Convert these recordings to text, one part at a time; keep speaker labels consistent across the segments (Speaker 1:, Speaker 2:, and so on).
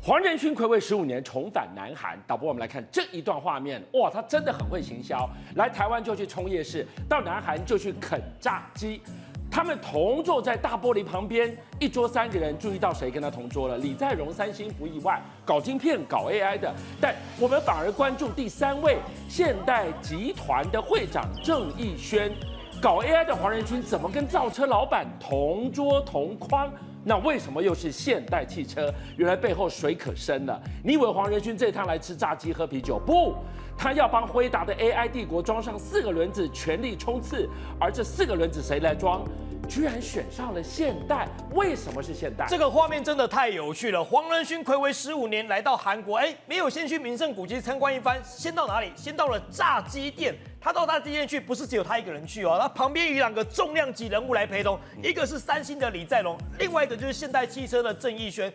Speaker 1: 黄仁勋睽违15年重返南韩，导播我们来看这一段画面，哇，他真的很会行销，来台湾就去冲夜市，到南韩就去啃炸鸡。他们同坐在大玻璃旁边，一桌3个人，注意到谁跟他同桌了？李在镕、三星不意外，搞晶片、搞 AI 的，但我们反而关注第3位，现代集团的会长郑义宣，搞 AI 的黄仁勋怎么跟造车老板同桌同框？那为什么又是现代汽车？原来背后水可深了。你以为黄仁勋这趟来吃炸鸡喝啤酒？不，他要帮辉达的 AI 帝国装上4个轮子，全力冲刺。而这4个轮子谁来装？居然选上了现代，为什么是现代？
Speaker 2: 这个画面真的太有趣了。黄仁勋睽违15年来到韩国，没有先去名胜古迹参观一番，先到哪里？先到了炸鸡店。他到炸鸡店去，不是只有他一个人去哦，他旁边有2个重量级人物来陪同，一个是三星的李在镕，另外一个就是现代汽车的郑义宣。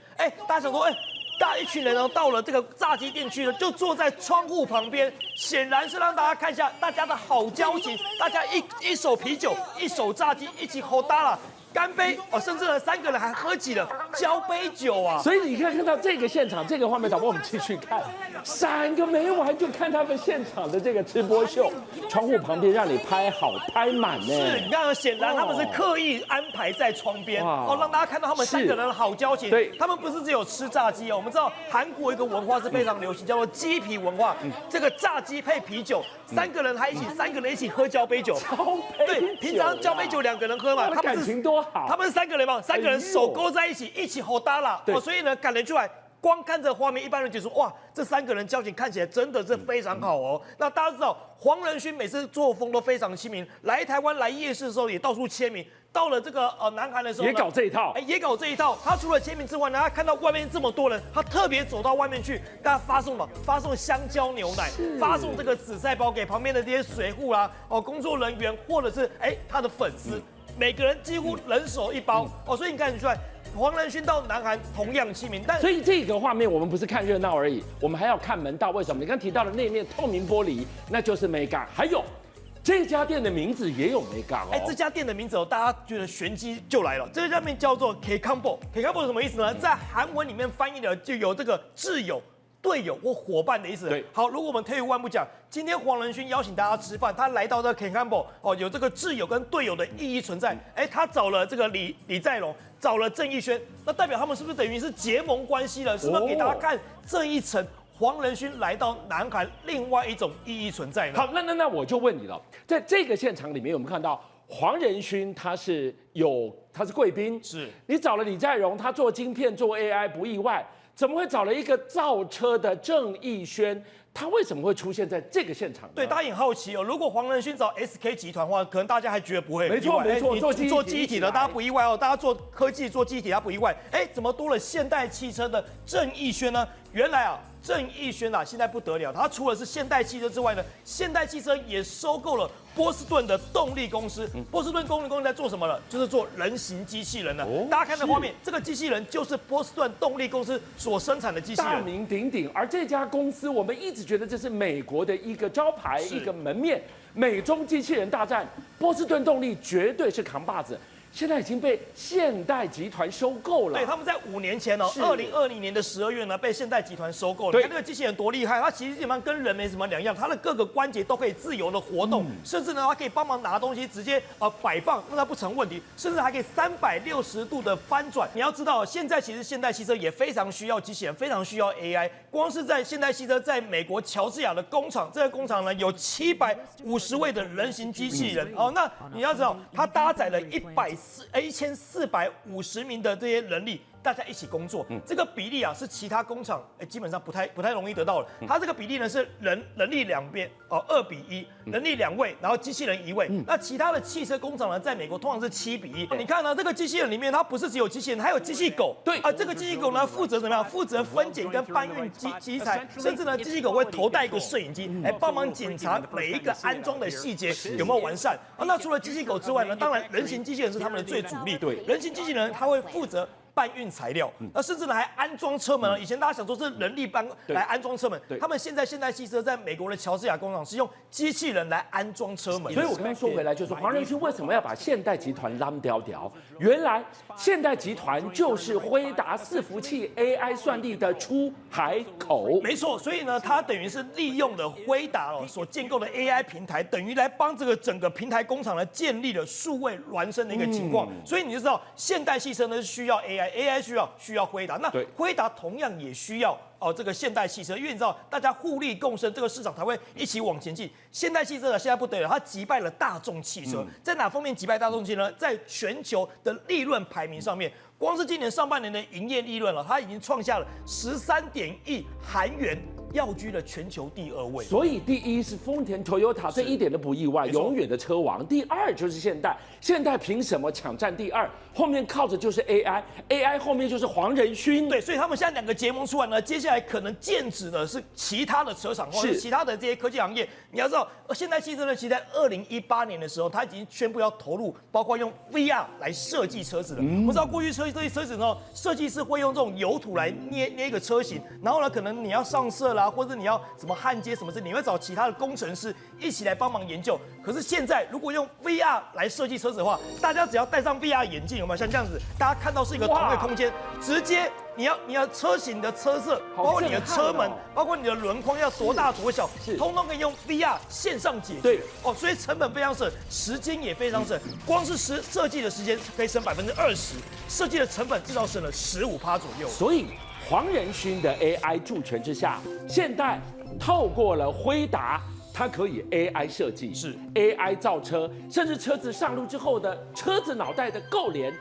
Speaker 2: 大家想说，大一群人呢到了这个炸鸡店去了，就坐在窗户旁边，显然是让大家看一下大家的好交情，大家一手啤酒，一手炸鸡，一起吼搭了。干杯哦，甚至呢3个人还喝起了交杯酒啊！
Speaker 1: 所以你看到这个现场，这个画面，导播我们继续看，闪个没完，就看他们现场的这个吃播秀，窗户旁边让你拍好拍满呢。
Speaker 2: 是，你看，显然他们是刻意安排在窗边哦，让大家看到他们3个人的好交情。
Speaker 1: 对，
Speaker 2: 他们不是只有吃炸鸡哦，我们知道韩国一个文化是非常流行，叫做鸡皮文化。这个炸鸡配啤酒，3个人3个人一起喝交杯酒。对，平常交杯酒2个人喝嘛，
Speaker 1: 他们感情多好。
Speaker 2: 他们3个人嘛，3个人手勾在一起，一起吼搭啦。所以呢，感觉出来。光看这画面，一般人就说哇，这3个人交情看起来真的是非常好哦。那大家知道，黄仁勋每次作风都非常亲民，来台湾来夜市的时候也到处签名。到了这个南韩的时候
Speaker 1: 也搞这一套，
Speaker 2: 也搞这一套。他除了签名之外呢，他看到外面这么多人，他特别走到外面去，给他发送香蕉牛奶，发送这个紫菜包给旁边的这些水户啦，工作人员或者是他的粉丝，每个人几乎人手一包所以你看得出来。黄仁勋到南韩同样亲民，
Speaker 1: 所以这个画面我们不是看热闹而已，我们还要看门道。为什么？你刚提到的那面透明玻璃，那就是 Mega， 还有这家店的名字也有 Mega 哦。
Speaker 2: 这家店的名字大家觉得玄机就来了。这家店叫做 Kkambo，Kkambo 是什么意思呢？在韩文里面翻译的就有这个挚友、队友或伙伴的意思。
Speaker 1: 对，
Speaker 2: 好，如果我们退一万步讲，今天黄仁勋邀请大家吃饭，他来到这个 Kkambo，有这个挚友跟队友的意义存在。他找了这个李在镕，找了郑义宣，那代表他们是不是等于是结盟关系了？是不是给大家看这一层黄仁勋来到南韩另外一种意义存在呢？
Speaker 1: 好，那我就问你了，在这个现场里面，我们看到黄仁勋他是贵宾，
Speaker 2: 是
Speaker 1: 你找了李在镕，他做晶片做 AI 不意外。怎么会找了一个造车的郑义宣？他为什么会出现在这个现场呢？
Speaker 2: 对，大家也好奇哦。如果黄仁勋找 SK 集团的话，可能大家还觉得不会。
Speaker 1: 没错，
Speaker 2: 做记忆体的，大家不意外哦。大家做科技做记忆体，大家不意外。怎么多了现代汽车的郑义宣呢？原来郑义宣现在不得了，他除了是现代汽车之外呢，现代汽车也收购了波士顿的动力公司。波士顿动力公司在做什么了？就是做人形机器人了。大家看这画面，这个机器人就是波士顿动力公司所生产的机器人，
Speaker 1: 大名鼎鼎。而这家公司，我们一直觉得这是美国的一个招牌，一个门面。美中机器人大战，波士顿动力绝对是扛把子。现在已经被现代集团收购了。
Speaker 2: 对，他们在5年前2020年的12月呢，被现代集团收购了。你看这个机器人多厉害，它其实基本上跟人没什么两样，它的各个关节都可以自由的活动，甚至呢，它可以帮忙拿东西直接摆放，让它不成问题，甚至还可以360度的翻转。你要知道，现在其实现代汽车也非常需要机器人，非常需要 AI。光是在现代汽车在美国乔治亚的工厂，这个工厂呢有750位的人形机器人那你要知道，它搭载了1450名的这些人力，大家一起工作，这个比例是其他工厂基本上不太容易得到的。它这个比例呢是人力2边2:1，人力2位，然后机器人1位。那其他的汽车工厂呢，在美国通常是7:1。你看呢，这个机器人里面它不是只有机器人，还有机器狗。
Speaker 1: 对
Speaker 2: 这个机器狗呢负责怎么样？负责分拣跟搬运机材，甚至呢机器狗会头戴一个摄影机，帮忙检查每一个安装的细节有没有完善。那除了机器狗之外呢，当然人形机器人是他们的最主力。
Speaker 1: 对，
Speaker 2: 人形机器人它会负责搬运材料，那甚至呢还安装车门。以前大家想说是人力来安装车门，他们现在现代汽车在美国的乔治亚工厂是用机器人来安装车门。
Speaker 1: 所以我刚刚说回来，就是黄仁勋为什么要把现代集团拉掉掉？原来现代集团就是辉达伺服器 AI 算力的出海口。
Speaker 2: 没错，所以呢，它等于是利用了辉达所建构的 AI 平台，等于来帮这个整个平台工厂呢建立了数位孪生的一个情况。所以你就知道，现代汽车呢是需要 AI 需要辉达，那辉达同样也需要这个现代汽车，因为你知道大家互利共生，这个市场才会一起往前进。现代汽车呢现在不得了，它击败了大众汽车，在哪方面击败大众汽车呢？在全球的利润排名上面，光是今年上半年的营业利润它已经创下了13.1亿韩元。跃居了全球第2位，
Speaker 1: 所以第一是丰田 Toyota， 这一点都不意外，永远的车王。第二就是现代，现代凭什么抢占第2？后面靠着就是 AI 后面就是黄仁勋。
Speaker 2: 对，所以他们现在两个结盟出来呢，接下来可能剑指的是其他的车厂或者其他的这些科技行业。你要知道，现代汽车呢，其实在2018年的时候，它已经宣布要投入，包括用 VR 来设计车子了。我们知道过去这些车子呢，设计师会用这种油土来捏一个车型，然后呢，可能你要上色啦。或者你要怎么焊接什么事，你会找其他的工程师一起来帮忙研究。可是现在如果用 VR 来设计车子的话，大家只要戴上 VR 眼镜，有没有像这样子？大家看到是一个同一个空间，直接你要车型的车色，包括你的车门，包括你的轮框要多大多小，通通可以用 VR 线上解决。所以成本非常省，时间也非常省。光是设计的时间可以省20%，设计的成本至少省了15%左右。
Speaker 1: 所以黄仁勋的 AI 助权之下，现代透过了辉达，它可以 AI 设计，
Speaker 2: 是
Speaker 1: AI 造车，甚至车子上路之后的车子脑袋的构联，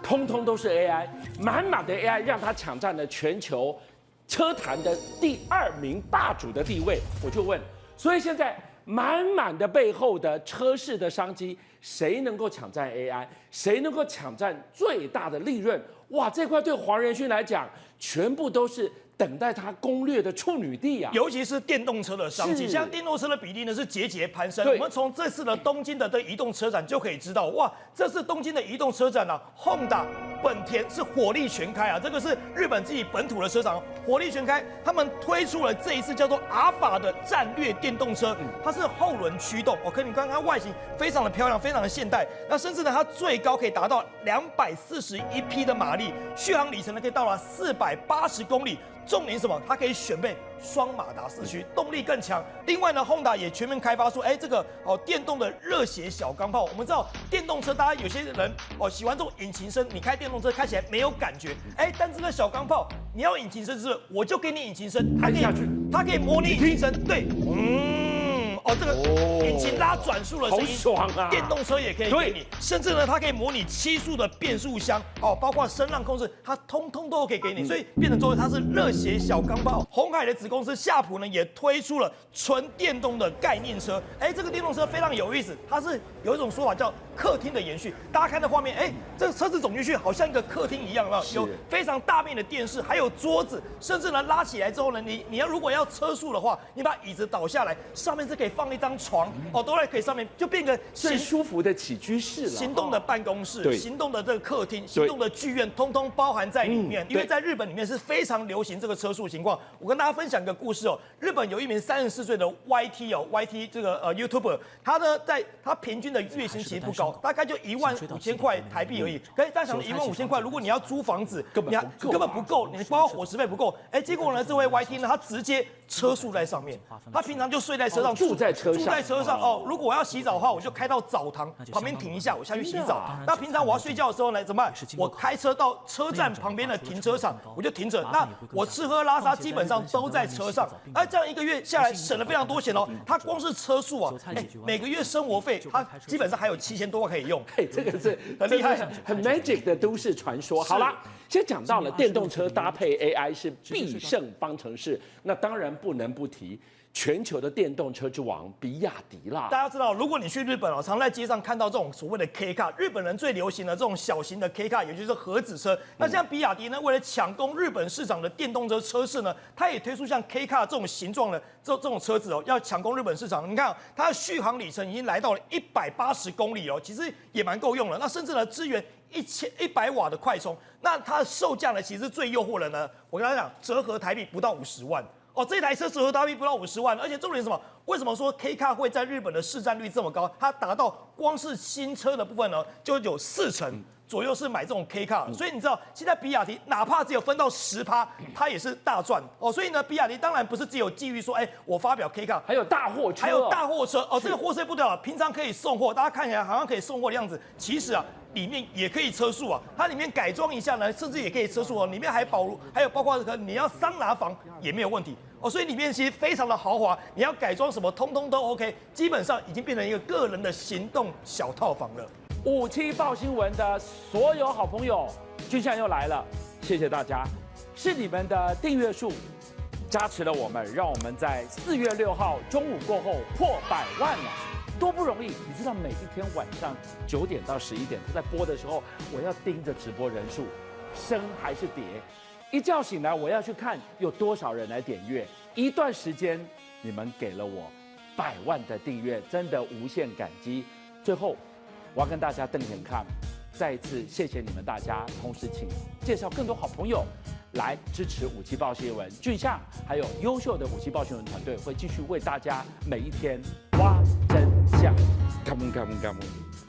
Speaker 1: 通通都是 AI， 满满的 AI 让它抢占了全球车坛的第2名霸主的地位。我就问，所以现在满满的背后的车市的商机，谁能够抢占 AI？ 谁能够抢占最大的利润？哇，这块对黄仁勋来讲，全部都是等待他攻略的处女地啊！
Speaker 2: 尤其是电动车的商机，像电动车的比例呢是节节攀升。我们从这次的东京的移动车展就可以知道，哇，这次东京的移动车展啊 ，Honda、本田是火力全开啊！这个是日本自己本土的车厂，火力全开，他们推出了这一次叫做阿法的战略电动车，它是后轮驱动，可你看它外形非常的漂亮，非常的现代。那甚至呢，它最高可以达到241匹的马力，续航里程呢可以到了480公里。重点是什么？它可以选配双马达4驱，动力更强。另外呢 ，Honda 也全面开发出，这个电动的热血小钢炮。我们知道电动车，大家有些人喜欢这种引擎声，你开电动车开起来没有感觉，但是呢小钢炮，你要引擎声是不是？我就给你引擎声，它可以模拟引擎声，对，这个引擎拉转速的声音，
Speaker 1: 好爽啊！
Speaker 2: 电动车也可以给你，甚至呢，它可以模拟7速的变速箱，包括声浪控制，它通通都可以给你，所以变成说它是热血小钢炮。鸿海的子公司夏普呢，也推出了纯电动的概念车，这个电动车非常有意思，它是有一种说法叫客厅的延续。大家看到画面，这个车子走进去好像一个客厅一样，有非常大面的电视，还有桌子，甚至呢拉起来之后呢，你如果要车速的话，你把椅子倒下来，上面是可以放一张床，都在可以上面就变个
Speaker 1: 最舒服的起居室了，
Speaker 2: 行动的办公室，行动的这个客厅，行动的剧院，通通包含在里面。因为在日本里面是非常流行这个车速情况。我跟大家分享一个故事日本有一名34岁的 YT 这个YouTuber， 他平均的月薪其实不高，大概就15000块台币而已。可是大家想15000块，如果你要租房子，根本不够，你包括伙食费不够。结果呢，这位 YT 呢，他直接车速在上面，他平常就睡在车上，
Speaker 1: 住在车上
Speaker 2: 如果我要洗澡的话，我就开到澡堂旁边停一下，我下去洗澡。那平常我要睡觉的时候呢，怎么办？我开车到车站旁边的停车场，我就停着。那我吃喝拉撒基本上都在车上。这样1个月下来省了非常多钱他光是车速每个月生活费，他基本上还有7000多可以用。
Speaker 1: 这个是很厉害、很 magic 的都市传说。好啦，先讲到了电动车搭配 AI 是必胜方程式，那当然不能不提全球的电动车之王比亚迪啦。
Speaker 2: 大家知道，如果你去日本常在街上看到这种所谓的 K car， 日本人最流行的这种小型的 K car， 也就是核子车。那像比亚迪呢，为了抢攻日本市场的电动车车市呢，它也推出像 K car 这种形状的这种车子要抢攻日本市场。你看它的续航里程已经来到了180公里其实也蛮够用了。那甚至呢支援100瓦的快充，那它的售价呢，其实最诱惑人呢。我跟大家讲，折合台币不到50万哦，这台车折合台币不到50万，而且重点是什么？为什么说 K Car 会在日本的市占率这么高？它达到光是新车的部分呢，就有40%。左右是买这种 K Car，所以你知道现在比亚迪哪怕只有分到10%，它也是大赚哦。所以呢，比亚迪当然不是只有基于说，我发表 K Car，
Speaker 1: 还有大货车，
Speaker 2: 还有大货车哦，这个货车不得了，平常可以送货，大家看起来好像可以送货的样子，其实啊，里面也可以车速啊，它里面改装一下呢，甚至也可以车速哦，里面还有包括你要桑拿房也没有问题哦，所以里面其实非常的豪华，你要改装什么通通都 OK， 基本上已经变成一个个人的行动小套房了。
Speaker 1: 57报新闻的所有好朋友，俊相又来了，谢谢大家，是你们的订阅数加持了我们，让我们在4月6号中午过后破100万了，多不容易！你知道每一天晚上9点到11点，他在播的时候，我要盯着直播人数升还是跌，一觉醒来我要去看有多少人来点阅，一段时间你们给了我100万的订阅，真的无限感激。最后。我要跟大家瞪眼看，再一次谢谢你们大家，同时请介绍更多好朋友来支持57报新闻，俊相还有优秀的57报新闻团队会继续为大家每一天挖真相。Come on, come on, come on.